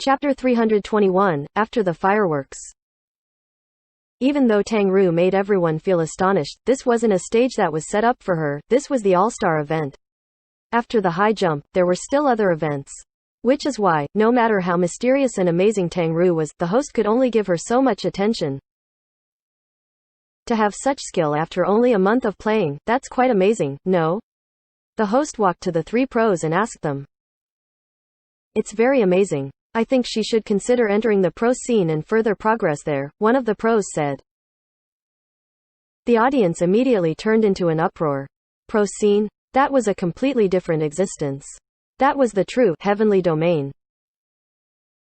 Chapter 321, After the Fireworks. Even though Tang Ru made everyone feel astonished, this wasn't a stage that was set up for her, this was the all-star event. After the high jump, there were still other events. Which is why, no matter how mysterious and amazing Tang Ru was, the host could only give her so much attention. To have such skill after only a month of playing, that's quite amazing, no? The host walked to the three pros and asked them. It's very amazing. I think she should consider entering the pro scene and further progress there, one of the pros said. The audience immediately turned into an uproar. Pro scene? That was a completely different existence. That was the true, heavenly domain.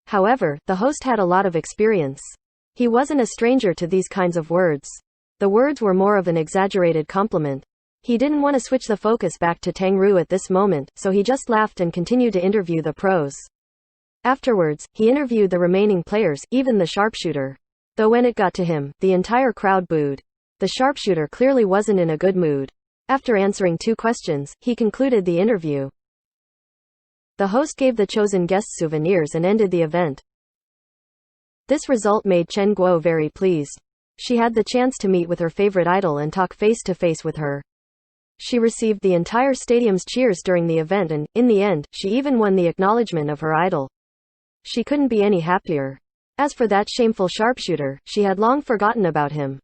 However, the host had a lot of experience. He wasn't a stranger to these kinds of words. The words were more of an exaggerated compliment. He didn't want to switch the focus back to Tang Ru at this moment, so he just laughed and continued to interview the pros. Afterwards, he interviewed the remaining players, even the sharpshooter. Though when it got to him, the entire crowd booed. The sharpshooter clearly wasn't in a good mood. After answering 2 questions, he concluded the interview. The host gave the chosen guests souvenirs and ended the event. This result made Chen Guo very pleased. She had the chance to meet with her favorite idol and talk face-to-face with her. She received the entire stadium's cheers during the event and, in the end, she even won the acknowledgement of her idol. She couldn't be any happier. As for that shameful sharpshooter, she had long forgotten about him.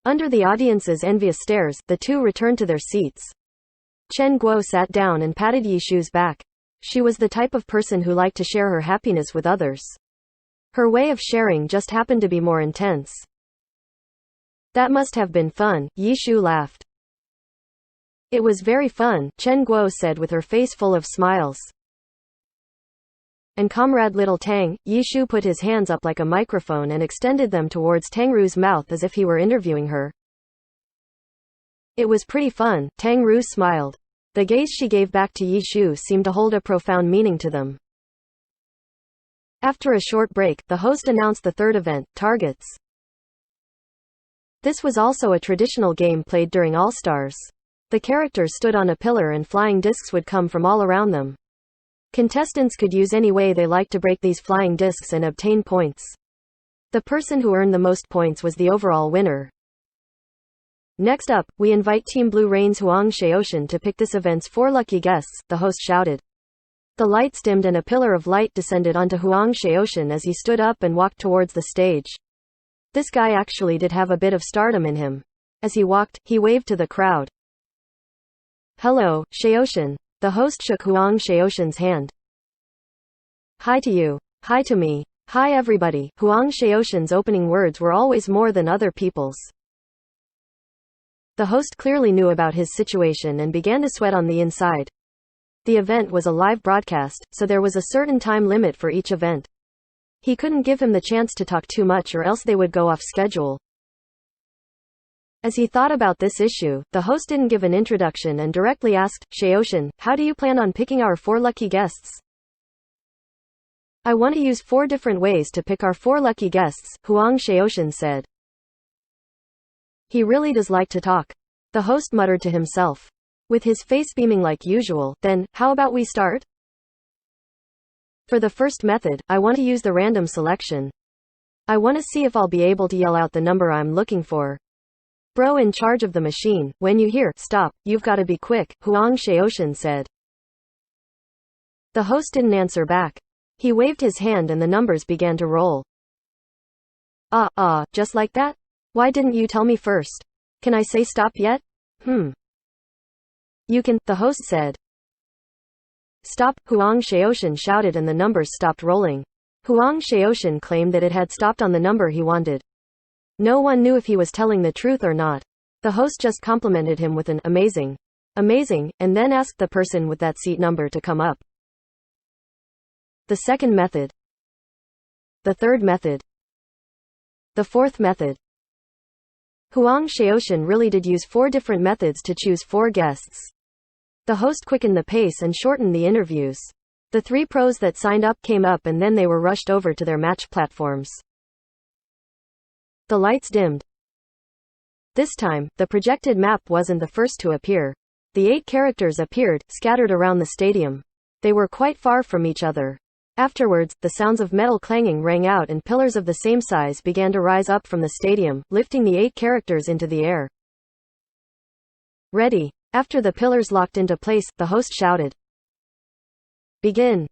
Under the audience's envious stares, the two returned to their seats. Chen Guo sat down and patted Yi Shu's back. She was the type of person who liked to share her happiness with others. Her way of sharing just happened to be more intense. That must have been fun, Yi Shu laughed. It was very fun, Chen Guo said with her face full of smiles. And comrade little Tang, Yi Shu put his hands up like a microphone and extended them towards Tang Ru's mouth as if he were interviewing her. It was pretty fun, Tang Ru smiled. The gaze she gave back to Yi Shu seemed to hold a profound meaning to them. After a short break, the host announced the third event, Targets. This was also a traditional game played during All-Stars. The characters stood on a pillar and flying discs would come from all around them. Contestants could use any way they liked to break these flying discs and obtain points. The person who earned the most points was the overall winner. Next up, we invite Team Blue Rain's Huang Xiaoshan to pick this event's 4 lucky guests, the host shouted. The lights dimmed and a pillar of light descended onto Huang Xiaoshan as he stood up and walked towards the stage. This guy actually did have a bit of stardom in him. As he walked, he waved to the crowd. Hello, Xiaoshan. The host shook Huang Xiaoshan's hand. Hi to you. Hi to me. Hi everybody. Huang Xiaoshan's opening words were always more than other people's. The host clearly knew about his situation and began to sweat on the inside. The event was a live broadcast, so there was a certain time limit for each event. He couldn't give him the chance to talk too much or else they would go off schedule. As he thought about this issue, the host didn't give an introduction and directly asked, Xiaoshan, how do you plan on picking our 4 lucky guests? I want to use 4 different ways to pick our 4 lucky guests, Huang Xiaoshan said. He really does like to talk. The host muttered to himself. With his face beaming like usual, then, how about we start? For the first method, I want to use the random selection. I want to see if I'll be able to yell out the number I'm looking for. Bro in charge of the machine, when you hear, stop, you've got to be quick, Huang Xiaoshan said. The host didn't answer back. He waved his hand and the numbers began to roll. Just like that? Why didn't you tell me first? Can I say stop yet? You can, the host said. Stop, Huang Xiaoshan shouted and the numbers stopped rolling. Huang Xiaoshan claimed that it had stopped on the number he wanted. No one knew if he was telling the truth or not. The host just complimented him with an amazing, and then asked the person with that seat number to come up. The second method. The third method. The fourth method. Huang Xiaoshan really did use 4 different methods to choose 4 guests. The host quickened the pace and shortened the interviews. The 3 pros that signed up came up and then they were rushed over to their match platforms. The lights dimmed. This time, the projected map wasn't the first to appear. The 8 characters appeared, scattered around the stadium. They were quite far from each other. Afterwards, the sounds of metal clanging rang out and pillars of the same size began to rise up from the stadium, lifting the 8 characters into the air. Ready. After the pillars locked into place, the host shouted, "Begin."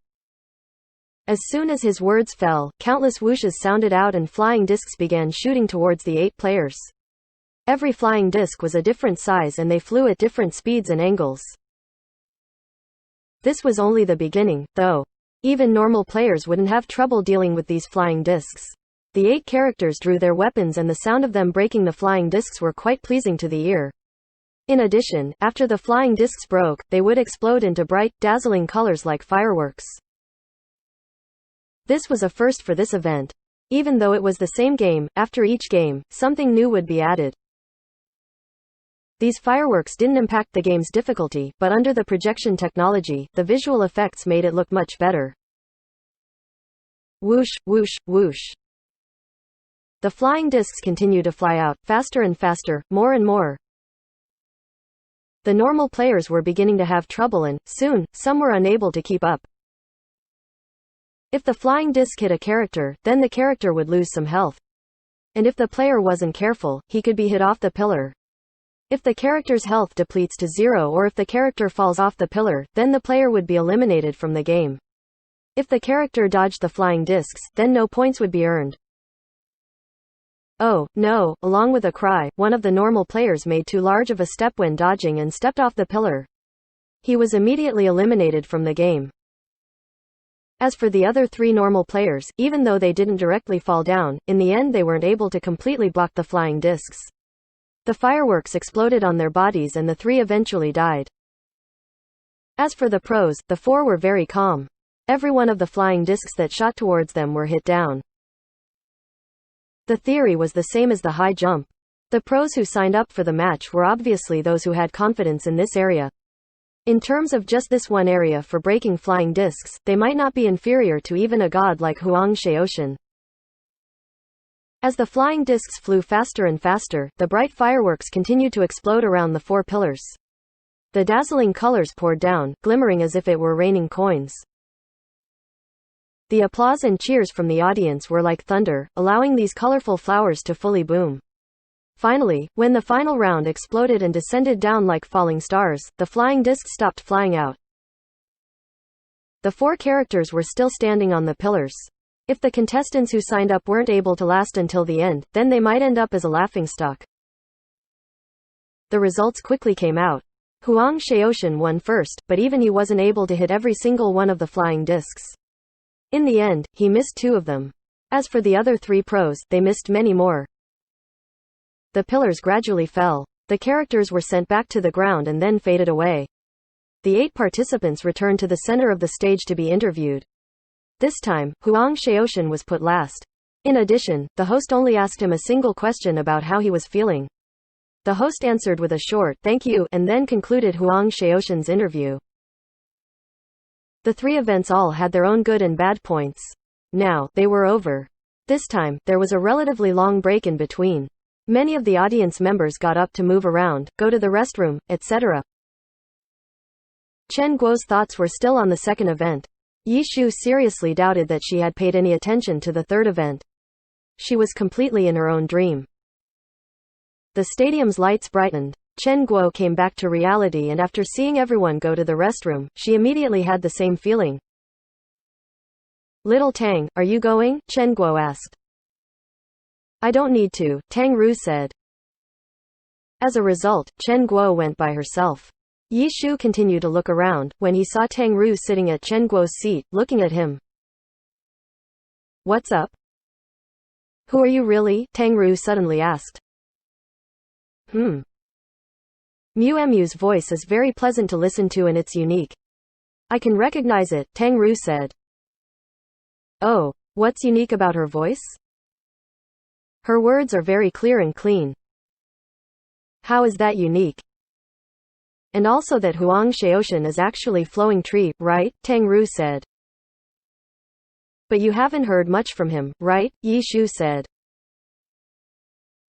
As soon as his words fell, countless whooshes sounded out and flying discs began shooting towards the 8 players. Every flying disc was a different size and they flew at different speeds and angles. This was only the beginning, though. Even normal players wouldn't have trouble dealing with these flying discs. The 8 characters drew their weapons and the sound of them breaking the flying discs were quite pleasing to the ear. In addition, after the flying discs broke, they would explode into bright, dazzling colors like fireworks. This was a first for this event. Even though it was the same game, after each game, something new would be added. These fireworks didn't impact the game's difficulty, but under the projection technology, the visual effects made it look much better. Whoosh, whoosh, whoosh. The flying discs continued to fly out, faster and faster, more and more. The normal players were beginning to have trouble and, soon, some were unable to keep up. If the flying disc hit a character, then the character would lose some health. And if the player wasn't careful, he could be hit off the pillar. If the character's health depletes to 0 or if the character falls off the pillar, then the player would be eliminated from the game. If the character dodged the flying discs, then no points would be earned. Oh, no, along with a cry, one of the normal players made too large of a step when dodging and stepped off the pillar. He was immediately eliminated from the game. As for the other 3 normal players, even though they didn't directly fall down, in the end they weren't able to completely block the flying discs. The fireworks exploded on their bodies and the 3 eventually died. As for the pros, the 4 were very calm. Every one of the flying discs that shot towards them were hit down. The theory was the same as the high jump. The pros who signed up for the match were obviously those who had confidence in this area. In terms of just this one area for breaking flying discs, they might not be inferior to even a god like Huang Shaoshan. As the flying discs flew faster and faster, the bright fireworks continued to explode around the 4 pillars. The dazzling colors poured down, glimmering as if it were raining coins. The applause and cheers from the audience were like thunder, allowing these colorful flowers to fully bloom. Finally, when the final round exploded and descended down like falling stars, the flying discs stopped flying out. The 4 characters were still standing on the pillars. If the contestants who signed up weren't able to last until the end, then they might end up as a laughingstock. The results quickly came out. Huang Shaoshan won first, but even he wasn't able to hit every single one of the flying discs. In the end, he missed 2 of them. As for the other 3 pros, they missed many more. The pillars gradually fell. The characters were sent back to the ground and then faded away. The 8 participants returned to the center of the stage to be interviewed. This time, Huang Shaoshan was put last. In addition, the host only asked him a single question about how he was feeling. The host answered with a short, "Thank you," and then concluded Huang Shaoshan's interview. The 3 events all had their own good and bad points. Now, they were over. This time, there was a relatively long break in between. Many of the audience members got up to move around, go to the restroom, etc. Chen Guo's thoughts were still on the second event. Yi Shu seriously doubted that she had paid any attention to the third event. She was completely in her own dream. The stadium's lights brightened. Chen Guo came back to reality and after seeing everyone go to the restroom, she immediately had the same feeling. "Little Tang, are you going?" Chen Guo asked. "I don't need to," Tang Ru said. As a result, Chen Guo went by herself. Yi Shu continued to look around, when he saw Tang Ru sitting at Chen Guo's seat, looking at him. "What's up?" "Who are you really?" Tang Ru suddenly asked. Mu's voice is very pleasant to listen to and it's unique. "I can recognize it," Tang Ru said. "Oh, what's unique about her voice?" "Her words are very clear and clean." "How is that unique?" "And also that Huang Shaoshan is actually flowing tree, right?" Tang Ru said. "But you haven't heard much from him, right?" Yi Shu said.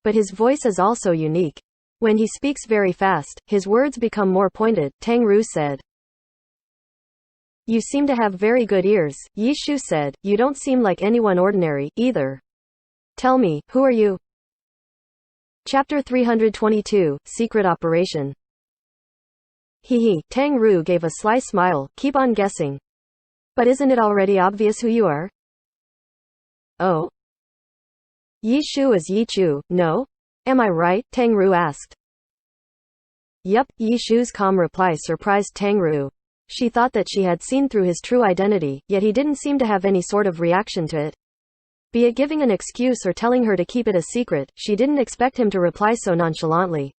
"But his voice is also unique. When he speaks very fast, his words become more pointed," Tang Ru said. You seem to have very good ears, Yi Shu said. You don't seem like anyone ordinary, either. Tell me, who are you? Chapter 322, Secret Operation. Hee. Tang Ru gave a sly smile. Keep on guessing. But isn't it already obvious who you are? Oh? Yi Shu is Yi Chu, no? Am I right? Tang Ru asked. Yup, Yi Shu's calm reply surprised Tang Ru. She thought that she had seen through his true identity, yet he didn't seem to have any sort of reaction to it. Be it giving an excuse or telling her to keep it a secret, she didn't expect him to reply so nonchalantly.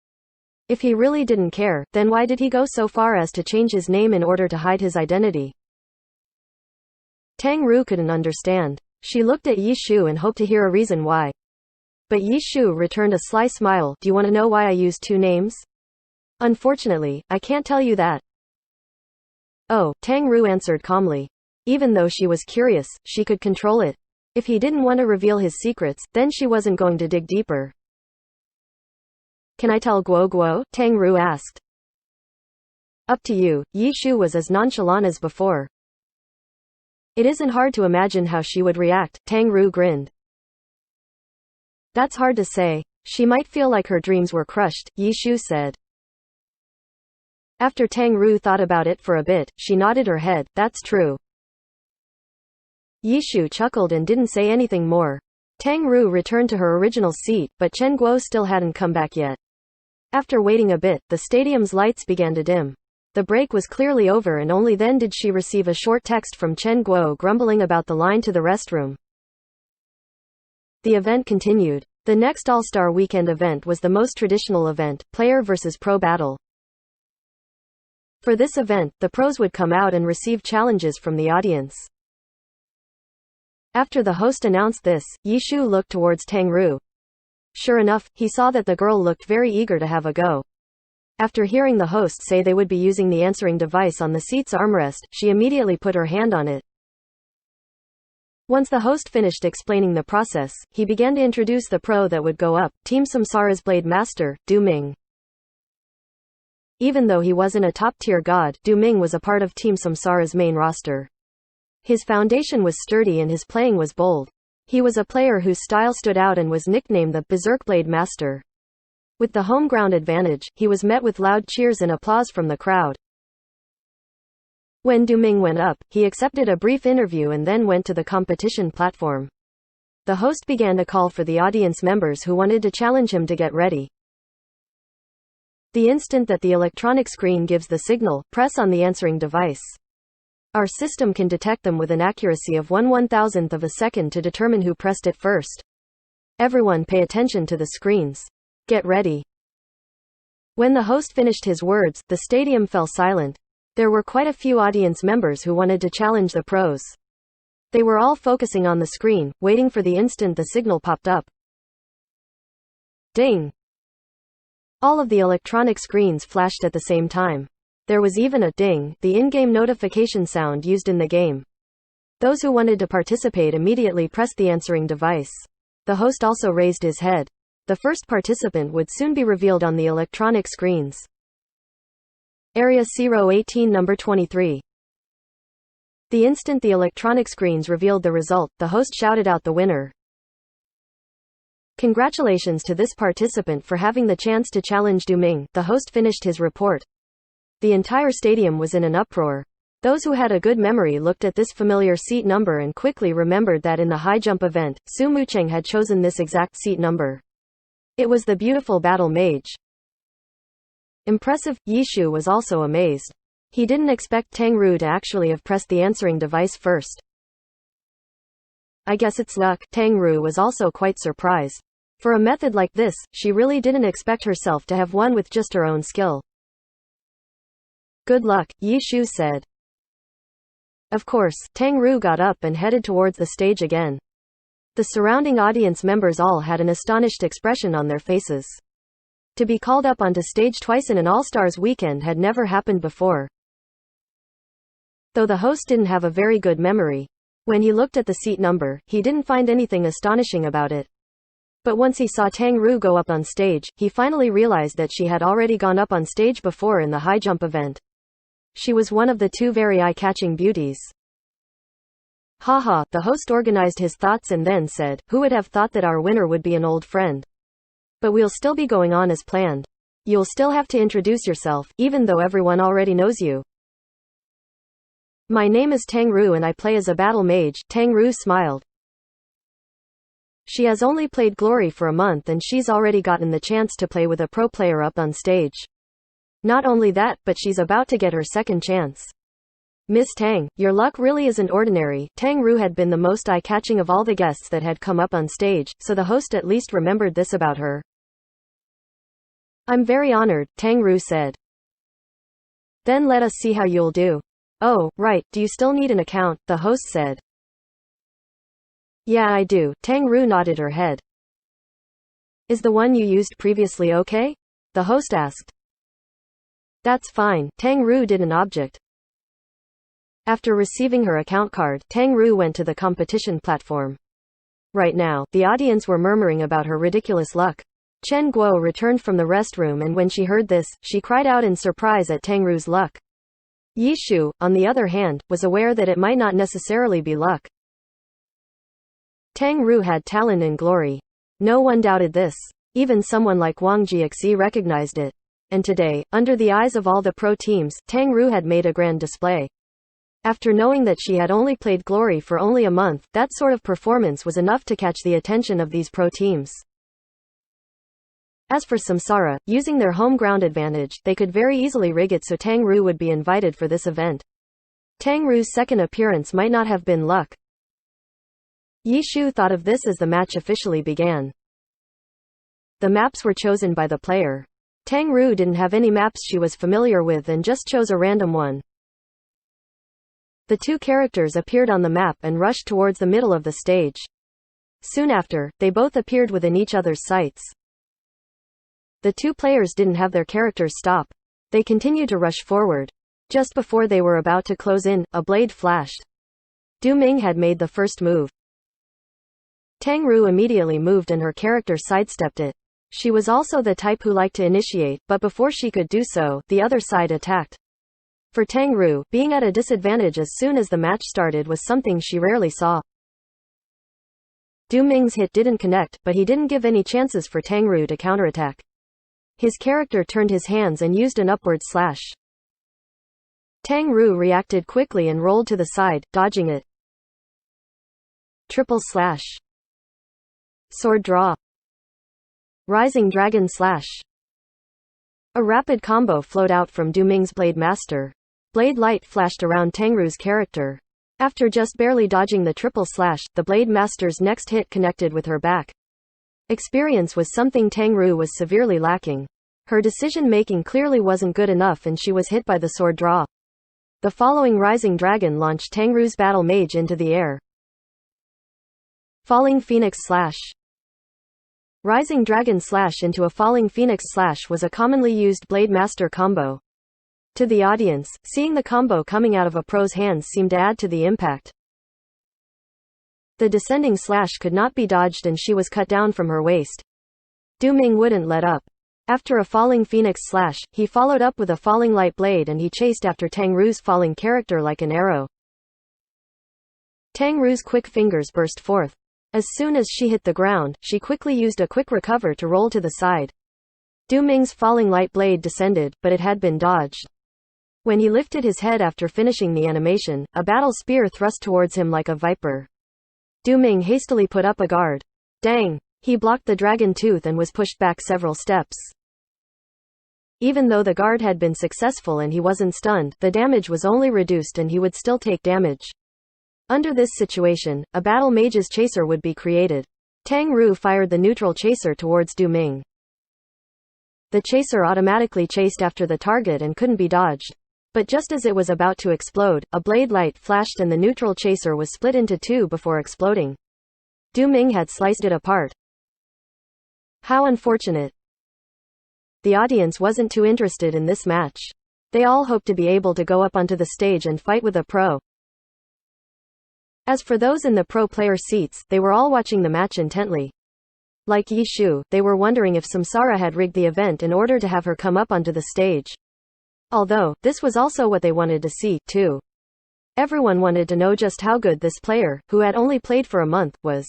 If he really didn't care, then why did he go so far as to change his name in order to hide his identity? Tang Ru couldn't understand. She looked at Yi Shu and hoped to hear a reason why. But Yi Shu returned a sly smile. Do you want to know why I used two names? Unfortunately, I can't tell you that. Oh, Tang Ru answered calmly. Even though she was curious, she could control it. If he didn't want to reveal his secrets, then she wasn't going to dig deeper. Can I tell Guo Guo? Tang Ru asked. Up to you. Yi Shu was as nonchalant as before. It isn't hard to imagine how she would react, Tang Ru grinned. That's hard to say. She might feel like her dreams were crushed, Yi Shu said. After Tang Ru thought about it for a bit, she nodded her head. That's true. Yi Shu chuckled and didn't say anything more. Tang Ru returned to her original seat, but Chen Guo still hadn't come back yet. After waiting a bit, the stadium's lights began to dim. The break was clearly over and only then did she receive a short text from Chen Guo grumbling about the line to the restroom. The event continued. The next All-Star Weekend event was the most traditional event, player versus pro battle. For this event, the pros would come out and receive challenges from the audience. After the host announced this, Yi Shu looked towards Tang Ru. Sure enough, he saw that the girl looked very eager to have a go. After hearing the host say they would be using the answering device on the seat's armrest, she immediately put her hand on it. Once the host finished explaining the process, he began to introduce the pro that would go up, Team Samsara's Blade Master, Du Ming. Even though he wasn't a top-tier god, Du Ming was a part of Team Samsara's main roster. His foundation was sturdy and his playing was bold. He was a player whose style stood out and was nicknamed the Berserk Blade Master. With the home ground advantage, he was met with loud cheers and applause from the crowd. When Du Ming went up, he accepted a brief interview and then went to the competition platform. The host began to call for the audience members who wanted to challenge him to get ready. The instant that the electronic screen gives the signal, press on the answering device. Our system can detect them with an accuracy of 1/1000th of a second to determine who pressed it first. Everyone pay attention to the screens. Get ready. When the host finished his words, the stadium fell silent. There were quite a few audience members who wanted to challenge the pros. They were all focusing on the screen, waiting for the instant the signal popped up. Ding! All of the electronic screens flashed at the same time. There was even a ding, the in-game notification sound used in the game. Those who wanted to participate immediately pressed the answering device. The host also raised his head. The first participant would soon be revealed on the electronic screens. Area 018 number 23. The instant the electronic screens revealed the result, the host shouted out the winner. Congratulations to this participant for having the chance to challenge Du Ming. The host finished his report. The entire stadium was in an uproar. Those who had a good memory looked at this familiar seat number and quickly remembered that in the high jump event, Su Mucheng had chosen this exact seat number. It was the beautiful battle mage. Impressive. Yi Shu was also amazed. He didn't expect Tang Ru to actually have pressed the answering device first. I guess it's luck. Tang Ru was also quite surprised. For a method like this, she really didn't expect herself to have won with just her own skill. Good luck, Yi Shu said. Of course, Tang Ru got up and headed towards the stage again. The surrounding audience members all had an astonished expression on their faces. To be called up onto stage twice in an All-Stars weekend had never happened before. Though the host didn't have a very good memory, when he looked at the seat number, he didn't find anything astonishing about it. But once he saw Tang Ru go up on stage, he finally realized that she had already gone up on stage before in the high jump event. She was one of the two very eye-catching beauties. Haha, the host organized his thoughts and then said, "Who would have thought that our winner would be an old friend? But we'll still be going on as planned. You'll still have to introduce yourself, even though everyone already knows you." "My name is Tang Ru and I play as a battle mage." Tang Ru smiled. She has only played Glory for a month and she's already gotten the chance to play with a pro player up on stage. Not only that, but she's about to get her second chance. "Miss Tang, your luck really isn't ordinary." Tang Ru had been the most eye-catching of all the guests that had come up on stage, so the host at least remembered this about her. "I'm very honored," Tang Ru said. "Then let us see how you'll do." "Oh, right, do you still need an account?" the host said. "Yeah, I do." Tang Ru nodded her head. "Is the one you used previously okay?" the host asked. "That's fine." Tang Ru did an object. After receiving her account card, Tang Ru went to the competition platform. Right now, the audience were murmuring about her ridiculous luck. Chen Guo returned from the restroom and when she heard this, she cried out in surprise at Tang Ru's luck. Yi Shu, on the other hand, was aware that it might not necessarily be luck. Tang Ru had talent in Glory. No one doubted this. Even someone like Wang Jiexi recognized it. And today, under the eyes of all the pro teams, Tang Ru had made a grand display. After knowing that she had only played Glory for only a month, that sort of performance was enough to catch the attention of these pro teams. As for Samsara, using their home ground advantage, they could very easily rig it so Tang Ru would be invited for this event. Tang Ru's second appearance might not have been luck. Yi Shu thought of this as the match officially began. The maps were chosen by the player. Tang Ru didn't have any maps she was familiar with and just chose a random one. The two characters appeared on the map and rushed towards the middle of the stage. Soon after, they both appeared within each other's sights. The two players didn't have their characters stop. They continued to rush forward. Just before they were about to close in, a blade flashed. Du Ming had made the first move. Tang Ru immediately moved and her character sidestepped it. She was also the type who liked to initiate, but before she could do so, the other side attacked. For Tang Ru, being at a disadvantage as soon as the match started was something she rarely saw. Du Ming's hit didn't connect, but he didn't give any chances for Tang Ru to counterattack. His character turned his hands and used an upward slash. Tang Ru reacted quickly and rolled to the side, dodging it. Triple slash. Sword draw. Rising dragon slash. A rapid combo flowed out from Du Ming's Blade Master. Blade light flashed around Tang Ru's character. After just barely dodging the triple slash, the Blade Master's next hit connected with her back. Experience was something Tang Ru was severely lacking. Her decision-making clearly wasn't good enough and she was hit by the sword draw. The following Rising Dragon launched Tang Ru's Battle Mage into the air. Falling Phoenix Slash. Rising Dragon Slash into a Falling Phoenix Slash was a commonly used Blade Master combo. To the audience, seeing the combo coming out of a pro's hands seemed to add to the impact. The descending slash could not be dodged and she was cut down from her waist. Du Ming wouldn't let up. After a falling phoenix slash, he followed up with a falling light blade and he chased after Tang Ru's falling character like an arrow. Tang Ru's quick fingers burst forth. As soon as she hit the ground, she quickly used a quick recover to roll to the side. Du Ming's falling light blade descended, but it had been dodged. When he lifted his head after finishing the animation, a battle spear thrust towards him like a viper. Du Ming hastily put up a guard. Dang! He blocked the dragon tooth and was pushed back several steps. Even though the guard had been successful and he wasn't stunned, the damage was only reduced and he would still take damage. Under this situation, a battle mage's chaser would be created. Tang Ru fired the neutral chaser towards Du Ming. The chaser automatically chased after the target and couldn't be dodged. But just as it was about to explode, a blade light flashed and the neutral chaser was split into two before exploding. Du Ming had sliced it apart. How unfortunate. The audience wasn't too interested in this match. They all hoped to be able to go up onto the stage and fight with a pro. As for those in the pro player seats, they were all watching the match intently. Like Yi Shu, they were wondering if Samsara had rigged the event in order to have her come up onto the stage. Although, this was also what they wanted to see, too. Everyone wanted to know just how good this player, who had only played for a month, was.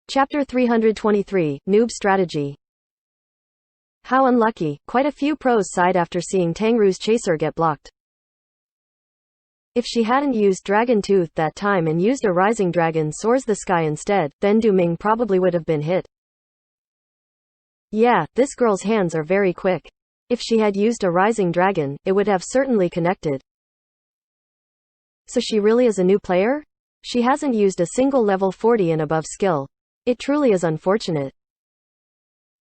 Chapter 323, Noob Strategy. How unlucky, quite a few pros sighed after seeing Tangru's chaser get blocked. If she hadn't used Dragon Tooth that time and used a Rising Dragon Soars the Sky instead, then Duming probably would have been hit. Yeah, this girl's hands are very quick. If she had used a Rising Dragon, it would have certainly connected. So she really is a new player? She hasn't used a single level 40 and above skill. It truly is unfortunate.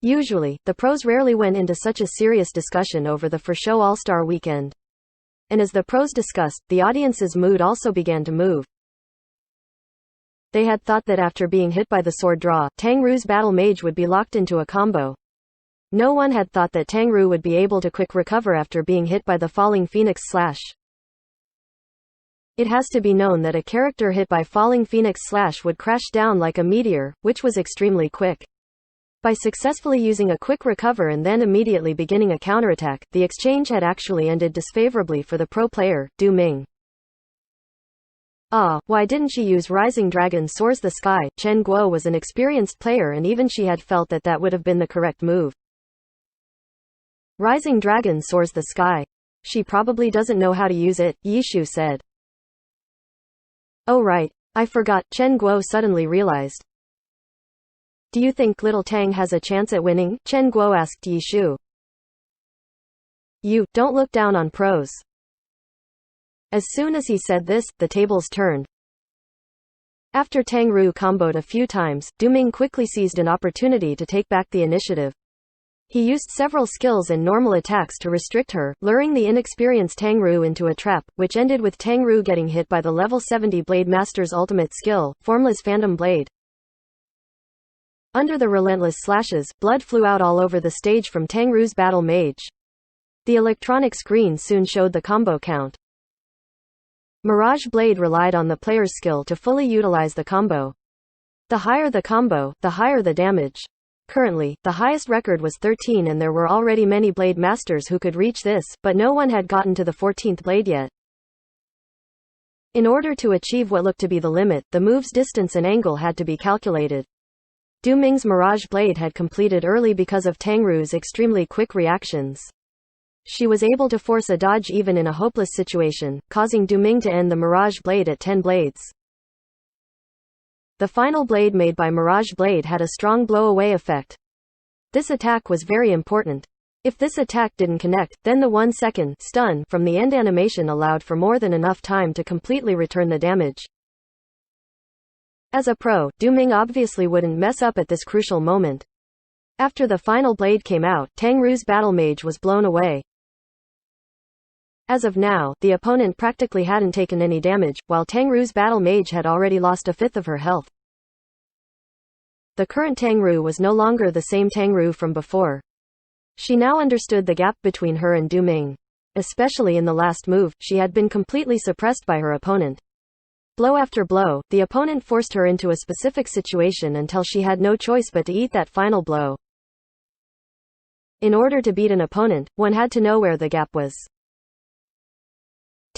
Usually, the pros rarely went into such a serious discussion over the for-show All-Star weekend. And as the pros discussed, the audience's mood also began to move. They had thought that after being hit by the sword draw, Tangru's battle mage would be locked into a combo. No one had thought that Tangru would be able to quick recover after being hit by the falling phoenix slash. It has to be known that a character hit by falling phoenix slash would crash down like a meteor, which was extremely quick. By successfully using a quick recover and then immediately beginning a counterattack, the exchange had actually ended disfavorably for the pro player, Du Ming. Why didn't she use Rising Dragon Soars the Sky? Chen Guo was an experienced player and even she had felt that that would have been the correct move. Rising Dragon Soars the Sky. She probably doesn't know how to use it, Yishu said. Oh right, I forgot, Chen Guo suddenly realized. Do you think little Tang has a chance at winning? Chen Guo asked Yishu. You, don't look down on pros. As soon as he said this, the tables turned. After Tangru comboed a few times, Duming quickly seized an opportunity to take back the initiative. He used several skills and normal attacks to restrict her, luring the inexperienced Tangru into a trap, which ended with Tangru getting hit by the level 70 Blade Master's ultimate skill, Formless Phantom Blade. Under the relentless slashes, blood flew out all over the stage from Tangru's battle mage. The electronic screen soon showed the combo count. Mirage Blade relied on the player's skill to fully utilize the combo. The higher the combo, the higher the damage. Currently, the highest record was 13 and there were already many Blade Masters who could reach this, but no one had gotten to the 14th blade yet. In order to achieve what looked to be the limit, the move's distance and angle had to be calculated. Du Ming's Mirage Blade had completed early because of Tangru's extremely quick reactions. She was able to force a dodge even in a hopeless situation, causing Du Ming to end the Mirage Blade at 10 blades. The final blade made by Mirage Blade had a strong blow-away effect. This attack was very important. If this attack didn't connect, then the 1-second stun from the end animation allowed for more than enough time to completely return the damage. As a pro, Du Ming obviously wouldn't mess up at this crucial moment. After the final blade came out, Tangru's battle mage was blown away. As of now, the opponent practically hadn't taken any damage, while Tangru's battle mage had already lost a fifth of her health. The current Tangru was no longer the same Tangru from before. She now understood the gap between her and Du Ming. Especially in the last move, she had been completely suppressed by her opponent. Blow after blow, the opponent forced her into a specific situation until she had no choice but to eat that final blow. In order to beat an opponent, one had to know where the gap was.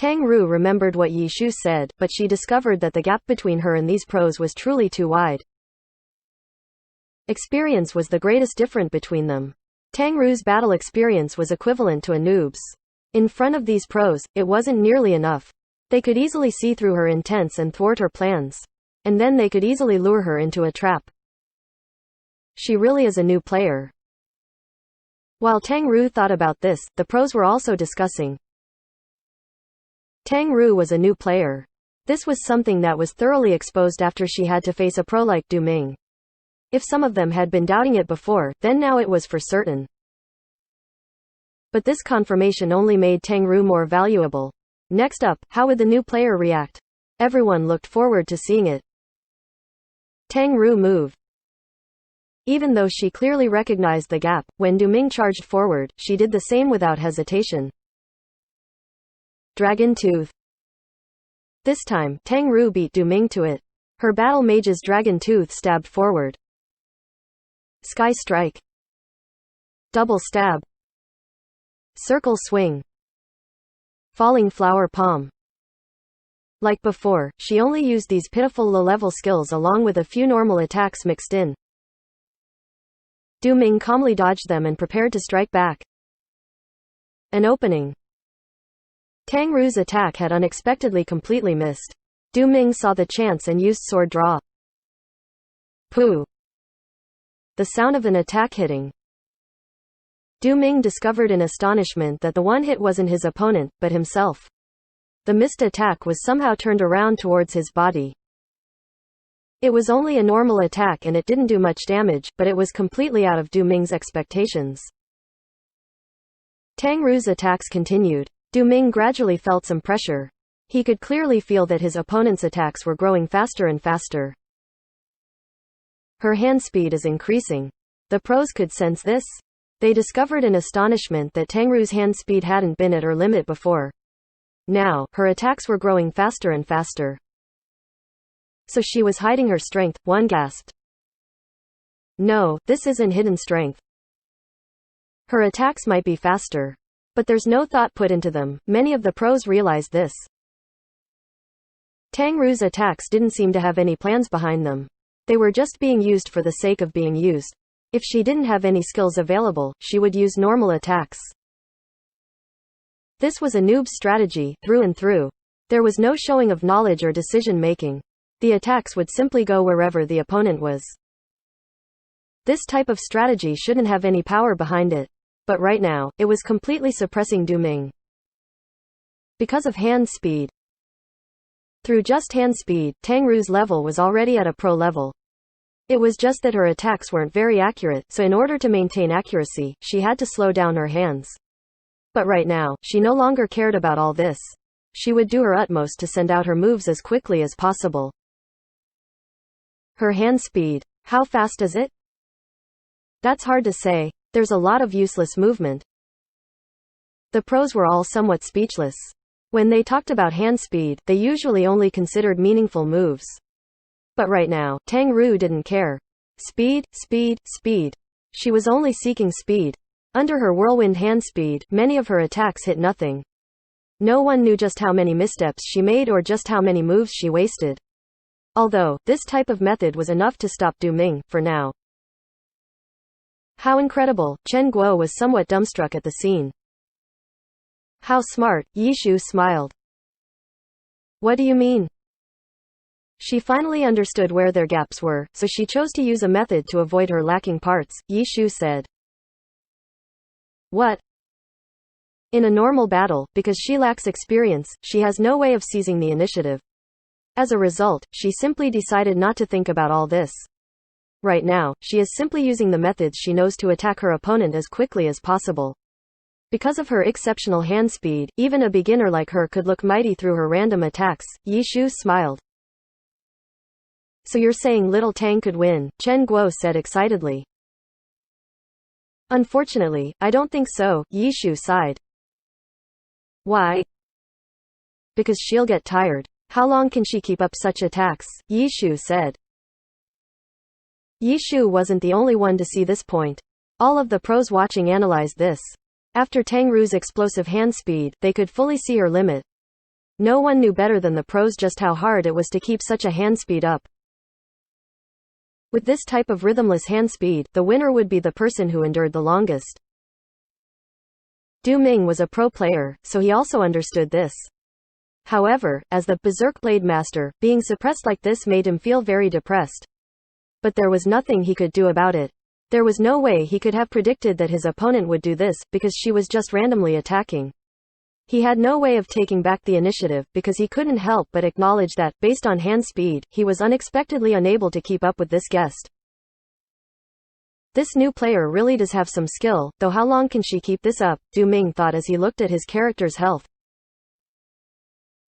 Tangru remembered what Yishu said, but she discovered that the gap between her and these pros was truly too wide. Experience was the greatest difference between them. Tangru's battle experience was equivalent to a noob's. In front of these pros, it wasn't nearly enough. They could easily see through her intents and thwart her plans. And then they could easily lure her into a trap. She really is a new player. While Tangru thought about this, the pros were also discussing. Tangru was a new player. This was something that was thoroughly exposed after she had to face a pro like Du Ming. If some of them had been doubting it before, then now it was for certain. But this confirmation only made Tangru more valuable. Next up, how would the new player react? Everyone looked forward to seeing it. Tangru moved. Even though she clearly recognized the gap, when Du Ming charged forward, she did the same without hesitation. Dragon Tooth. This time, Tangru beat Du Ming to it. Her battle mage's Dragon Tooth stabbed forward. Sky Strike. Double stab. Circle swing. Falling flower palm. Like before, she only used these pitiful low-level skills along with a few normal attacks mixed in. Du Ming calmly dodged them and prepared to strike back. An opening. Tang Ru's attack had unexpectedly completely missed. Du Ming saw the chance and used sword draw. Pooh! The sound of an attack hitting. Du Ming discovered in astonishment that the one hit wasn't his opponent, but himself. The missed attack was somehow turned around towards his body. It was only a normal attack and it didn't do much damage, but it was completely out of Du Ming's expectations. Tang Ru's attacks continued. Du Ming gradually felt some pressure. He could clearly feel that his opponent's attacks were growing faster and faster. Her hand speed is increasing. The pros could sense this. They discovered in astonishment that Tang Ru's hand speed hadn't been at her limit before. Now, her attacks were growing faster and faster. So she was hiding her strength, one gasped. No, this isn't hidden strength. Her attacks might be faster. But there's no thought put into them. Many of the pros realized this. Tang Ru's attacks didn't seem to have any plans behind them. They were just being used for the sake of being used. If she didn't have any skills available, she would use normal attacks. This was a noob's strategy, through and through. There was no showing of knowledge or decision-making. The attacks would simply go wherever the opponent was. This type of strategy shouldn't have any power behind it. But right now, it was completely suppressing Du Ming. Because of hand speed. Through just hand speed, Tang Ru's level was already at a pro level. It was just that her attacks weren't very accurate, so in order to maintain accuracy, she had to slow down her hands. But right now, she no longer cared about all this. She would do her utmost to send out her moves as quickly as possible. Her hand speed. How fast is it? That's hard to say. There's a lot of useless movement. The pros were all somewhat speechless. When they talked about hand speed, they usually only considered meaningful moves. But right now, Tang Ru didn't care. Speed, speed, speed. She was only seeking speed. Under her whirlwind hand speed, many of her attacks hit nothing. No one knew just how many missteps she made or just how many moves she wasted. Although, this type of method was enough to stop Du Ming, for now. How incredible! Chen Guo was somewhat dumbstruck at the scene. How smart! Yi Shu smiled. What do you mean? She finally understood where their gaps were, so she chose to use a method to avoid her lacking parts, Yi Shu said. What? In a normal battle, because she lacks experience, she has no way of seizing the initiative. As a result, she simply decided not to think about all this. Right now, she is simply using the methods she knows to attack her opponent as quickly as possible. Because of her exceptional hand speed, even a beginner like her could look mighty through her random attacks, Yi Shu smiled. So you're saying little Tang could win, Chen Guo said excitedly. Unfortunately, I don't think so, Yi Shu sighed. Why? Because she'll get tired. How long can she keep up such attacks? Yi Shu said. Yi Shu wasn't the only one to see this point. All of the pros watching analyzed this. After Tang Ru's explosive hand speed, they could fully see her limit. No one knew better than the pros just how hard it was to keep such a hand speed up. With this type of rhythmless hand speed, the winner would be the person who endured the longest. Du Ming was a pro player, so he also understood this. However, as the Berserk Blade Master, being suppressed like this made him feel very depressed. But there was nothing he could do about it. There was no way he could have predicted that his opponent would do this, because she was just randomly attacking. He had no way of taking back the initiative, because he couldn't help but acknowledge that, based on hand speed, he was unexpectedly unable to keep up with this guest. This new player really does have some skill, though how long can she keep this up, Du Ming thought as he looked at his character's health.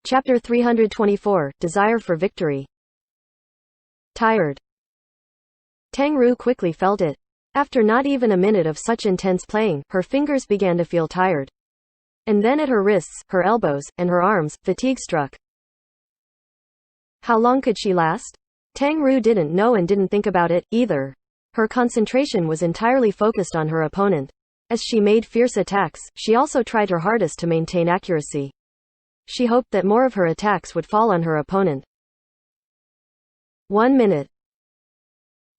Chapter 324, Desire for Victory. Tired. Tang Ru quickly felt it. After not even a minute of such intense playing, her fingers began to feel tired. And then at her wrists, her elbows, and her arms, fatigue struck. How long could she last? Tang Ru didn't know and didn't think about it, either. Her concentration was entirely focused on her opponent. As she made fierce attacks, she also tried her hardest to maintain accuracy. She hoped that more of her attacks would fall on her opponent. 1 minute.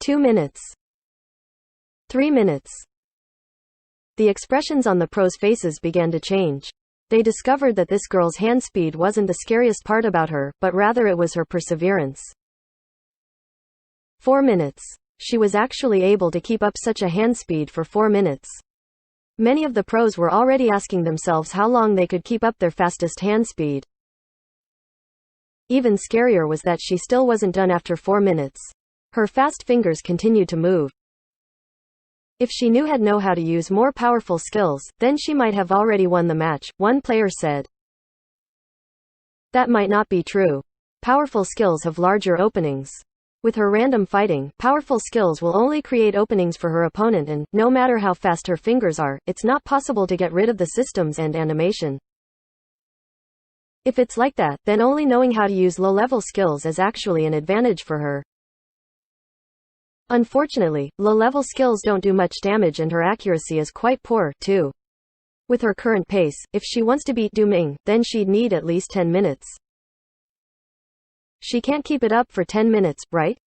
2 minutes. 3 minutes. The expressions on the pros' faces began to change. They discovered that this girl's hand speed wasn't the scariest part about her, but rather it was her perseverance. 4 minutes. She was actually able to keep up such a hand speed for 4 minutes. Many of the pros were already asking themselves how long they could keep up their fastest hand speed. Even scarier was that she still wasn't done after 4 minutes. Her fast fingers continued to move. If she knew how to use more powerful skills, then she might have already won the match, one player said. That might not be true. Powerful skills have larger openings. With her random fighting, powerful skills will only create openings for her opponent and, no matter how fast her fingers are, it's not possible to get rid of the systems and animation. If it's like that, then only knowing how to use low-level skills is actually an advantage for her. Unfortunately, low-level skills don't do much damage and her accuracy is quite poor, too. With her current pace, if she wants to beat Du Ming, then she'd need at least 10 minutes. She can't keep it up for 10 minutes, right?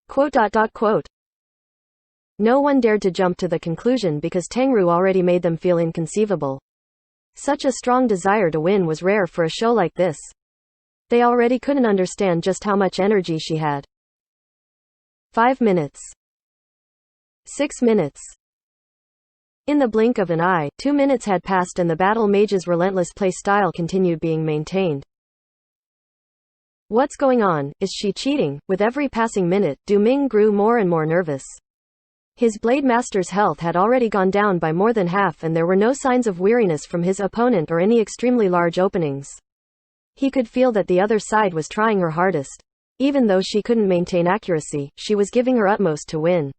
Quote. No one dared to jump to the conclusion because Tangru already made them feel inconceivable. Such a strong desire to win was rare for a show like this. They already couldn't understand just how much energy she had. 5 minutes. 6 minutes. In the blink of an eye, 2 minutes had passed and the battle mage's relentless play style continued being maintained. What's going on? Is she cheating? With every passing minute, Du Ming grew more and more nervous. His Blade Master's health had already gone down by more than half and there were no signs of weariness from his opponent or any extremely large openings. He could feel that the other side was trying her hardest. Even though she couldn't maintain accuracy, she was giving her utmost to win.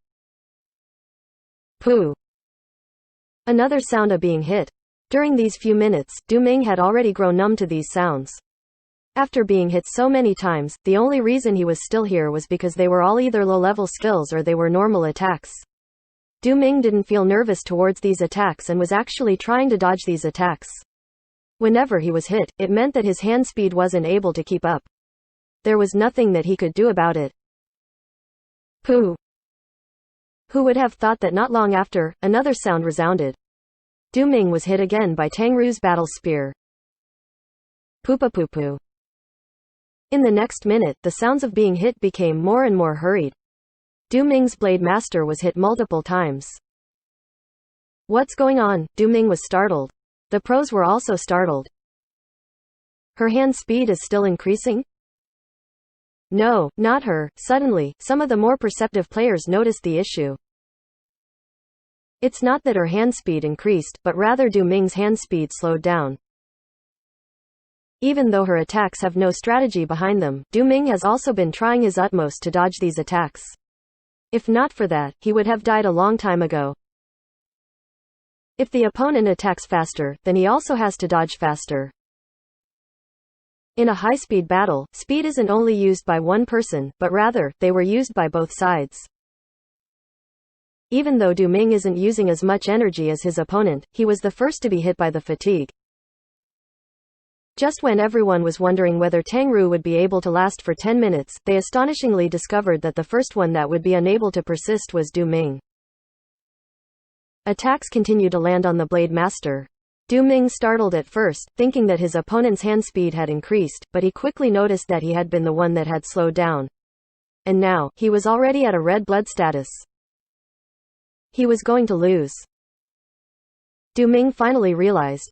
Pooh. Another sound of being hit. During these few minutes, Du Ming had already grown numb to these sounds. After being hit so many times, the only reason he was still here was because they were all either low-level skills or they were normal attacks. Du Ming didn't feel nervous towards these attacks and was actually trying to dodge these attacks. Whenever he was hit, it meant that his hand speed wasn't able to keep up. There was nothing that he could do about it. Pooh. Who would have thought that not long after, another sound resounded. Du Ming was hit again by Tangru's battle spear. Poo-poo-poo-poo. In the next minute, the sounds of being hit became more and more hurried. Du Ming's Blade Master was hit multiple times. What's going on? Du Ming was startled. The pros were also startled. Her hand speed is still increasing? No, not her. Suddenly, some of the more perceptive players noticed the issue. It's not that her hand speed increased, but rather Du Ming's hand speed slowed down. Even though her attacks have no strategy behind them, Du Ming has also been trying his utmost to dodge these attacks. If not for that, he would have died a long time ago. If the opponent attacks faster, then he also has to dodge faster. In a high-speed battle, speed isn't only used by one person, but rather, they were used by both sides. Even though Du Ming isn't using as much energy as his opponent, he was the first to be hit by the fatigue. Just when everyone was wondering whether Tangru would be able to last for 10 minutes, they astonishingly discovered that the first one that would be unable to persist was Du Ming. Attacks continued to land on the Blade Master. Du Ming startled at first, thinking that his opponent's hand speed had increased, but he quickly noticed that he had been the one that had slowed down. And now, he was already at a red blood status. He was going to lose. Du Ming finally realized.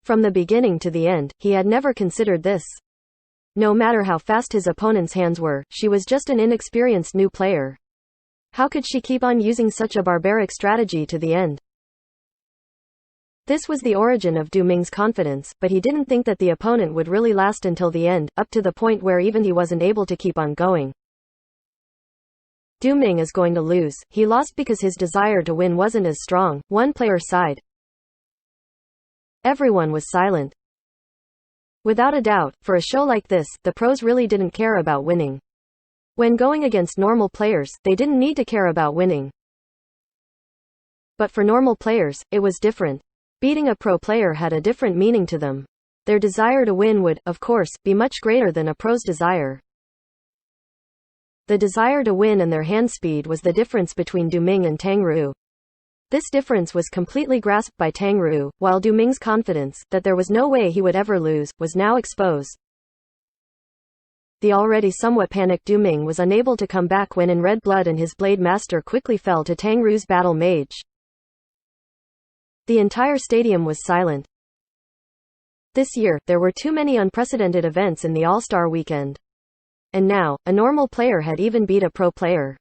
From the beginning to the end, he had never considered this. No matter how fast his opponent's hands were, she was just an inexperienced new player. How could she keep on using such a barbaric strategy to the end? This was the origin of Du Ming's confidence, but he didn't think that the opponent would really last until the end, up to the point where even he wasn't able to keep on going. Du Ming is going to lose. He lost because his desire to win wasn't as strong, one player sighed. Everyone was silent. Without a doubt, for a show like this, the pros really didn't care about winning. When going against normal players, they didn't need to care about winning. But for normal players, it was different. Beating a pro player had a different meaning to them. Their desire to win would, of course, be much greater than a pro's desire. The desire to win and their hand speed was the difference between Du Ming and Tang Rou. This difference was completely grasped by Tang Rou, while Du Ming's confidence, that there was no way he would ever lose, was now exposed. The already somewhat panicked Du Ming was unable to come back when in red blood and his blade master quickly fell to Tang Ru's battle mage. The entire stadium was silent. This year, there were too many unprecedented events in the All-Star weekend. And now, a normal player had even beat a pro player.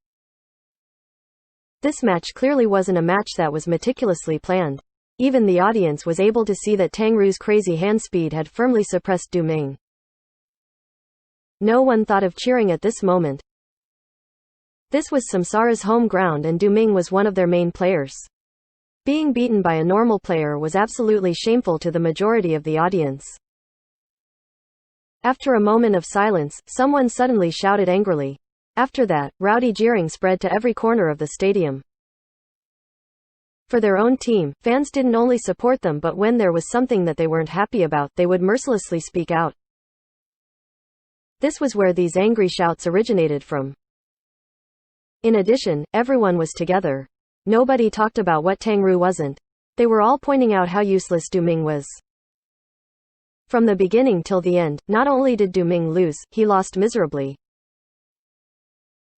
This match clearly wasn't a match that was meticulously planned. Even the audience was able to see that Tang Ru's crazy hand speed had firmly suppressed Du Ming. No one thought of cheering at this moment. This was Samsara's home ground and Du Ming was one of their main players. Being beaten by a normal player was absolutely shameful to the majority of the audience. After a moment of silence, someone suddenly shouted angrily. After that, rowdy jeering spread to every corner of the stadium. For their own team, fans didn't only support them but when there was something that they weren't happy about, they would mercilessly speak out. This was where these angry shouts originated from. In addition, everyone was together. Nobody talked about what Tang Rou wasn't. They were all pointing out how useless Du Ming was. From the beginning till the end, not only did Du Ming lose, he lost miserably.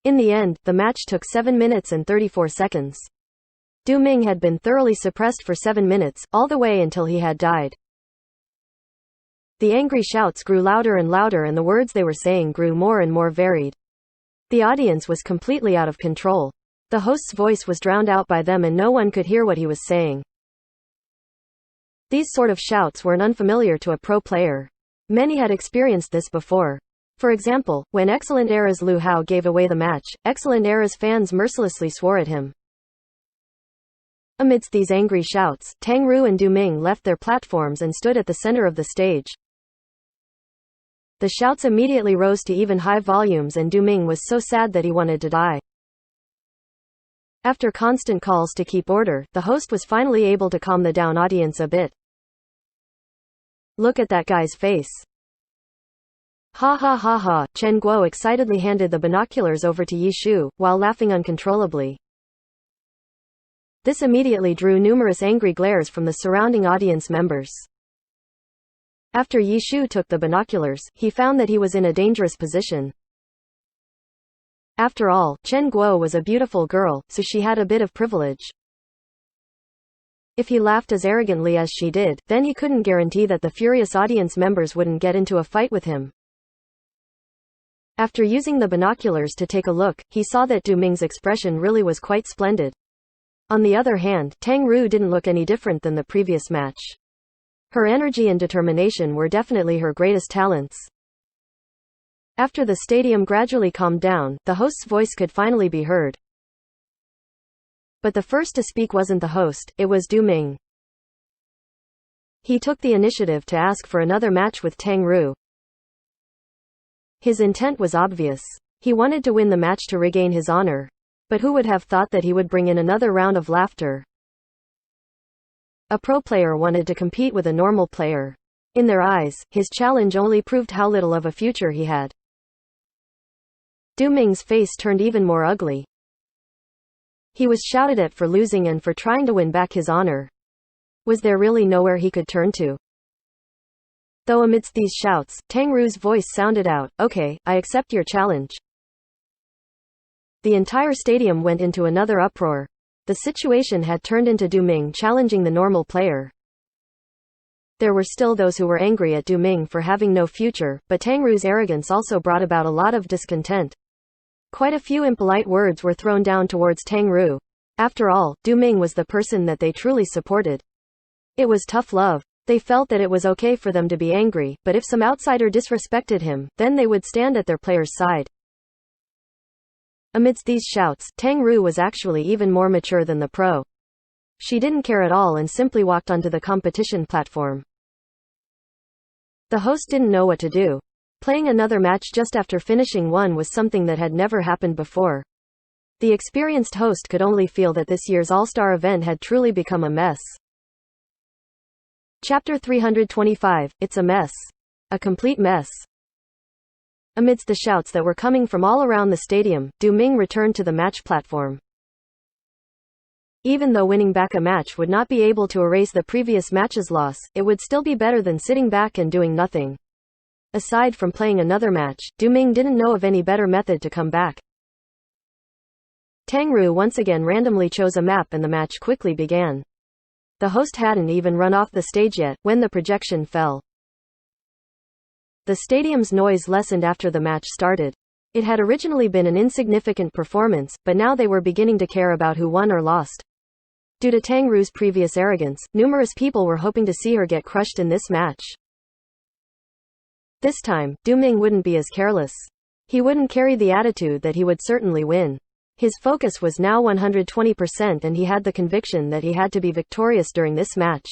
In the end, the match took 7 minutes and 34 seconds. Du Ming had been thoroughly suppressed for 7 minutes, all the way until he had died. The angry shouts grew louder and louder and the words they were saying grew more and more varied. The audience was completely out of control. The host's voice was drowned out by them and no one could hear what he was saying. These sort of shouts weren't unfamiliar to a pro player. Many had experienced this before. For example, when Excellent Era's Lu Hao gave away the match, Excellent Era's fans mercilessly swore at him. Amidst these angry shouts, Tang Rou and Du Ming left their platforms and stood at the center of the stage. The shouts immediately rose to even high volumes and Du Ming was so sad that he wanted to die. After constant calls to keep order, the host was finally able to calm the down audience a bit. Look at that guy's face. Ha ha ha ha, Chen Guo excitedly handed the binoculars over to Yi Shu, while laughing uncontrollably. This immediately drew numerous angry glares from the surrounding audience members. After Yi Shu took the binoculars, he found that he was in a dangerous position. After all, Chen Guo was a beautiful girl, so she had a bit of privilege. If he laughed as arrogantly as she did, then he couldn't guarantee that the furious audience members wouldn't get into a fight with him. After using the binoculars to take a look, he saw that Du Ming's expression really was quite splendid. On the other hand, Tang Rou didn't look any different than the previous match. Her energy and determination were definitely her greatest talents. After the stadium gradually calmed down, the host's voice could finally be heard. But the first to speak wasn't the host, it was Du Ming. He took the initiative to ask for another match with Tang Rou. His intent was obvious. He wanted to win the match to regain his honor. But who would have thought that he would bring in another round of laughter? A pro player wanted to compete with a normal player. In their eyes, his challenge only proved how little of a future he had. Du Ming's face turned even more ugly. He was shouted at for losing and for trying to win back his honor. Was there really nowhere he could turn to? Though amidst these shouts, Tang Ru's voice sounded out, "Okay, I accept your challenge." The entire stadium went into another uproar. The situation had turned into Du Ming challenging the normal player. There were still those who were angry at Du Ming for having no future, but Tang Ru's arrogance also brought about a lot of discontent. Quite a few impolite words were thrown down towards Tang Rou. After all, Du Ming was the person that they truly supported. It was tough love. They felt that it was okay for them to be angry, but if some outsider disrespected him, then they would stand at their player's side. Amidst these shouts, Tang Rou was actually even more mature than the pro. She didn't care at all and simply walked onto the competition platform. The host didn't know what to do. Playing another match just after finishing one was something that had never happened before. The experienced host could only feel that this year's All-Star event had truly become a mess. Chapter 325, It's a Mess. A complete mess. Amidst the shouts that were coming from all around the stadium, Du Ming returned to the match platform. Even though winning back a match would not be able to erase the previous match's loss, it would still be better than sitting back and doing nothing. Aside from playing another match, Du Ming didn't know of any better method to come back. Tang Ru once again randomly chose a map and the match quickly began. The host hadn't even run off the stage yet, when the projection fell. The stadium's noise lessened after the match started. It had originally been an insignificant performance, but now they were beginning to care about who won or lost. Due to Tang Ru's previous arrogance, numerous people were hoping to see her get crushed in this match. This time, Du Ming wouldn't be as careless. He wouldn't carry the attitude that he would certainly win. His focus was now 120% and he had the conviction that he had to be victorious during this match.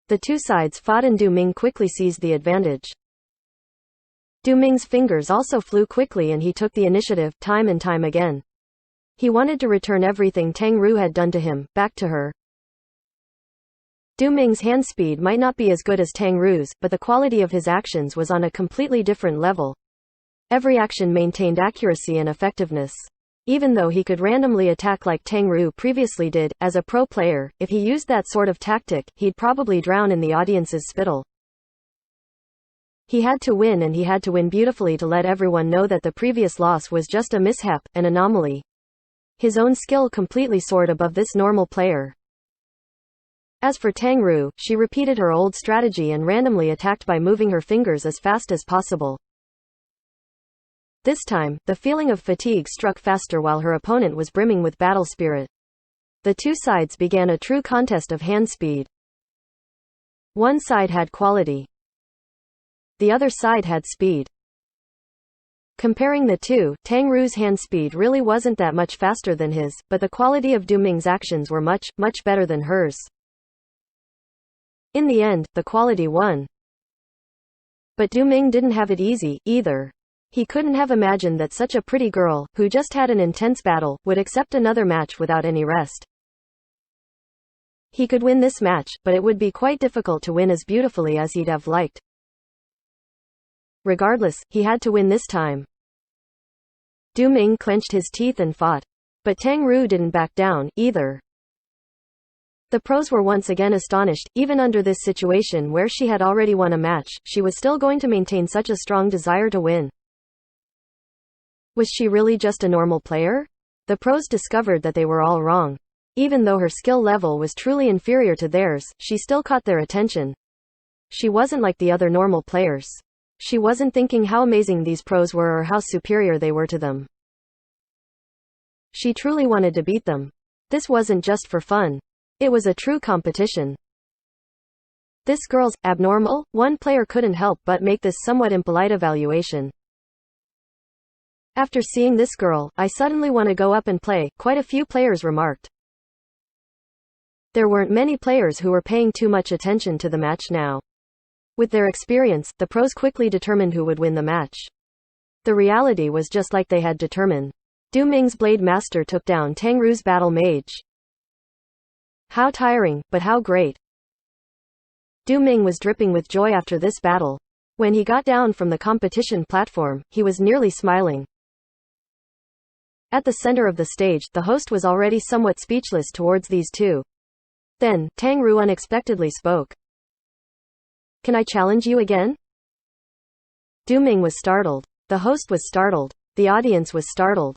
The two sides fought and Du Ming quickly seized the advantage. Du Ming's fingers also flew quickly and he took the initiative, time and time again. He wanted to return everything Tang Ru had done to him, back to her. Du Ming's hand speed might not be as good as Tang Ru's, but the quality of his actions was on a completely different level. Every action maintained accuracy and effectiveness. Even though he could randomly attack like Tang Ru previously did, as a pro player, if he used that sort of tactic, he'd probably drown in the audience's spittle. He had to win and he had to win beautifully to let everyone know that the previous loss was just a mishap, an anomaly. His own skill completely soared above this normal player. As for Tang Ru, she repeated her old strategy and randomly attacked by moving her fingers as fast as possible. This time, the feeling of fatigue struck faster while her opponent was brimming with battle spirit. The two sides began a true contest of hand speed. One side had quality. The other side had speed. Comparing the two, Tang Ru's hand speed really wasn't that much faster than his, but the quality of Du Ming's actions were much, much better than hers. In the end, the quality won. But Du Ming didn't have it easy, either. He couldn't have imagined that such a pretty girl, who just had an intense battle, would accept another match without any rest. He could win this match, but it would be quite difficult to win as beautifully as he'd have liked. Regardless, he had to win this time. Du Ming clenched his teeth and fought. But Tang Ru didn't back down, either. The pros were once again astonished. Even under this situation where she had already won a match, she was still going to maintain such a strong desire to win. Was she really just a normal player? The pros discovered that they were all wrong. Even though her skill level was truly inferior to theirs, she still caught their attention. She wasn't like the other normal players. She wasn't thinking how amazing these pros were or how superior they were to them. She truly wanted to beat them. This wasn't just for fun. It was a true competition. This girl's abnormal. One player couldn't help but make this somewhat impolite evaluation. After seeing this girl, I suddenly want to go up and play, quite a few players remarked. There weren't many players who were paying too much attention to the match now. With their experience, the pros quickly determined who would win the match. The reality was just like they had determined. Du Ming's Blade Master took down Tang Ru's Battle Mage. How tiring, but how great. Du Ming was dripping with joy after this battle. When he got down from the competition platform, he was nearly smiling. At the center of the stage, the host was already somewhat speechless towards these two. Then, Tang Ru unexpectedly spoke. Can I challenge you again? Du Ming was startled. The host was startled. The audience was startled.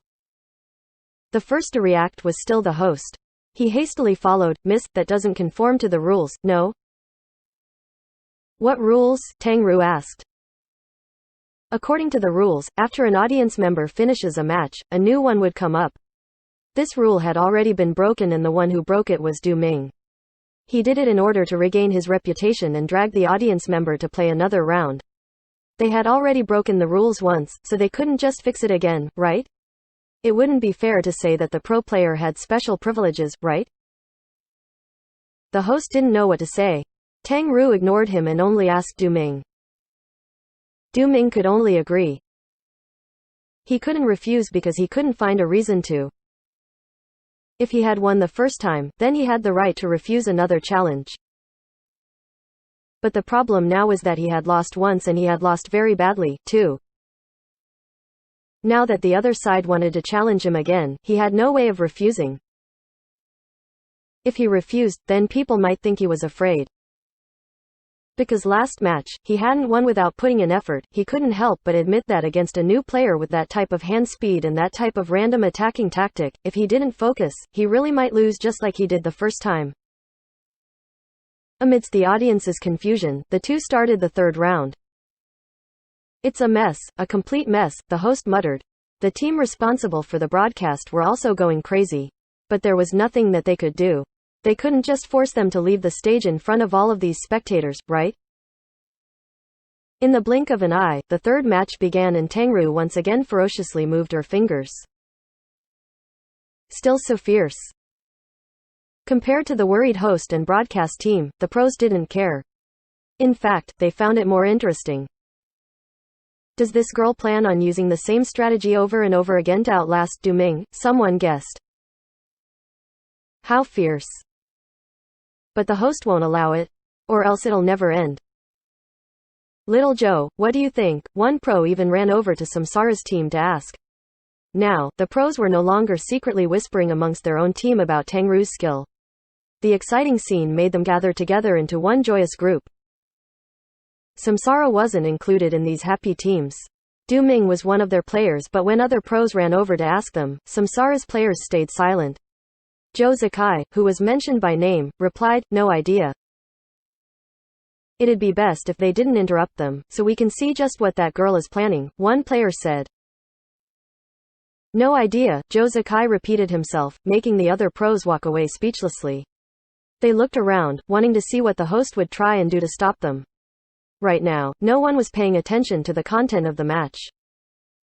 The first to react was still the host. He hastily followed, Miss, that doesn't conform to the rules, no? What rules? Tang Ru asked. According to the rules, after an audience member finishes a match, a new one would come up. This rule had already been broken and the one who broke it was Du Ming. He did it in order to regain his reputation and drag the audience member to play another round. They had already broken the rules once, so they couldn't just fix it again, right? It wouldn't be fair to say that the pro player had special privileges, right? The host didn't know what to say. Tang Ru ignored him and only asked Du Ming. Du Ming could only agree. He couldn't refuse because he couldn't find a reason to. If he had won the first time, then he had the right to refuse another challenge. But the problem now was that he had lost once and he had lost very badly, too. Now that the other side wanted to challenge him again, he had no way of refusing. If he refused, then people might think he was afraid. Because last match, he hadn't won without putting in effort, he couldn't help but admit that against a new player with that type of hand speed and that type of random attacking tactic, if he didn't focus, he really might lose just like he did the first time. Amidst the audience's confusion, the two started the third round. "It's a mess, a complete mess," the host muttered. The team responsible for the broadcast were also going crazy. But there was nothing that they could do. They couldn't just force them to leave the stage in front of all of these spectators, right? In the blink of an eye, the third match began and Tangru once again ferociously moved her fingers. Still so fierce. Compared to the worried host and broadcast team, the pros didn't care. In fact, they found it more interesting. Does this girl plan on using the same strategy over and over again to outlast Du Ming? Someone guessed. How fierce. But the host won't allow it. Or else it'll never end. Little Joe, what do you think? One pro even ran over to Samsara's team to ask. Now, the pros were no longer secretly whispering amongst their own team about Tangru's skill. The exciting scene made them gather together into one joyous group. Samsara wasn't included in these happy teams. Du Ming was one of their players, but when other pros ran over to ask them, Samsara's players stayed silent. Joe Zakai, who was mentioned by name, replied, "No idea. It'd be best if they didn't interrupt them, so we can see just what that girl is planning," one player said. No idea, Joe Zakai repeated himself, making the other pros walk away speechlessly. They looked around, wanting to see what the host would try and do to stop them. Right now, no one was paying attention to the content of the match.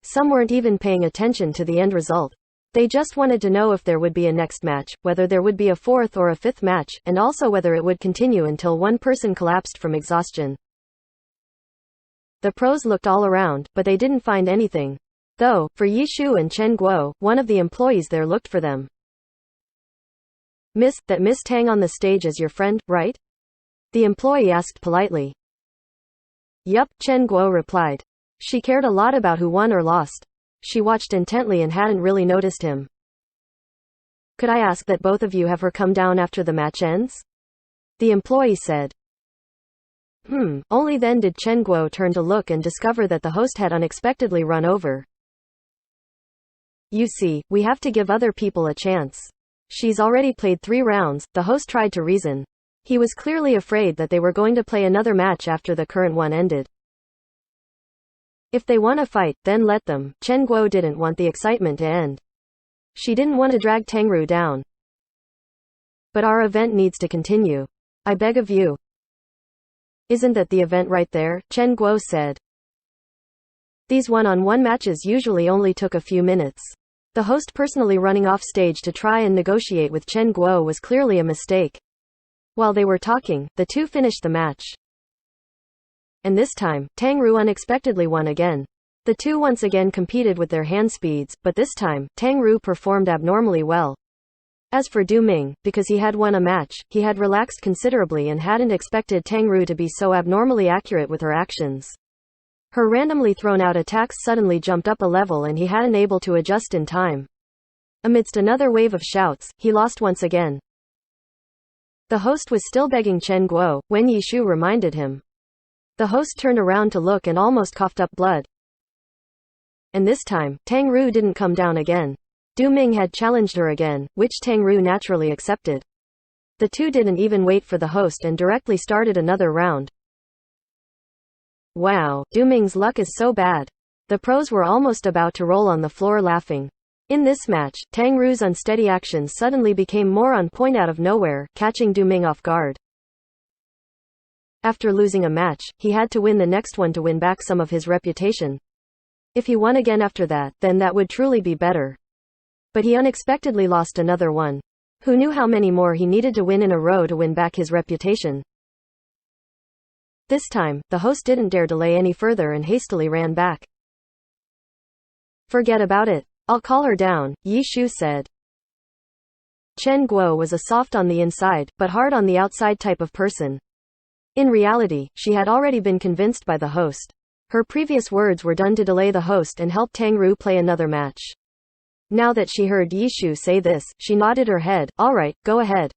Some weren't even paying attention to the end result. They just wanted to know if there would be a next match, whether there would be a fourth or a fifth match, and also whether it would continue until one person collapsed from exhaustion. The pros looked all around, but they didn't find anything. Though, for Yishu and Chen Guo, one of the employees there looked for them. "Miss, that Miss Tang on the stage is your friend, right?" the employee asked politely. "Yup," Chen Guo replied. She cared a lot about who won or lost. She watched intently and hadn't really noticed him. "Could I ask that both of you have her come down after the match ends?" the employee said. Only then did Chen Guo turn to look and discover that the host had unexpectedly run over. "You see, we have to give other people a chance. She's already played 3 rounds, the host tried to reason. He was clearly afraid that they were going to play another match after the current one ended. If they want to fight, then let them. Chen Guo didn't want the excitement to end. She didn't want to drag Tangru down. "But our event needs to continue. I beg of you." "Isn't that the event right there?" Chen Guo said. These one-on-one matches usually only took a few minutes. The host personally running off stage to try and negotiate with Chen Guo was clearly a mistake. While they were talking, the two finished the match. And this time, Tangru unexpectedly won again. The two once again competed with their hand speeds, but this time, Tangru performed abnormally well. As for Du Ming, because he had won a match, he had relaxed considerably and hadn't expected Tangru to be so abnormally accurate with her actions. Her randomly thrown out attacks suddenly jumped up a level and he hadn't able to adjust in time. Amidst another wave of shouts, he lost once again. The host was still begging Chen Guo, when Yishu reminded him. The host turned around to look and almost coughed up blood. And this time, Tangru didn't come down again. Du Ming had challenged her again, which Tangru naturally accepted. The two didn't even wait for the host and directly started another round. Wow, Du Ming's luck is so bad. The pros were almost about to roll on the floor laughing. In this match, Tangru's unsteady actions suddenly became more on point out of nowhere, catching Du Ming off guard. After losing a match, he had to win the next one to win back some of his reputation. If he won again after that, then that would truly be better. But he unexpectedly lost another one. Who knew how many more he needed to win in a row to win back his reputation? This time, the host didn't dare delay any further and hastily ran back. Forget about it. I'll call her down, Yi Shu said. Chen Guo was a soft on the inside, but hard on the outside type of person. In reality, she had already been convinced by the host. Her previous words were done to delay the host and help Tang Ru play another match. Now that she heard Yi Shu say this, she nodded her head. Alright, go ahead.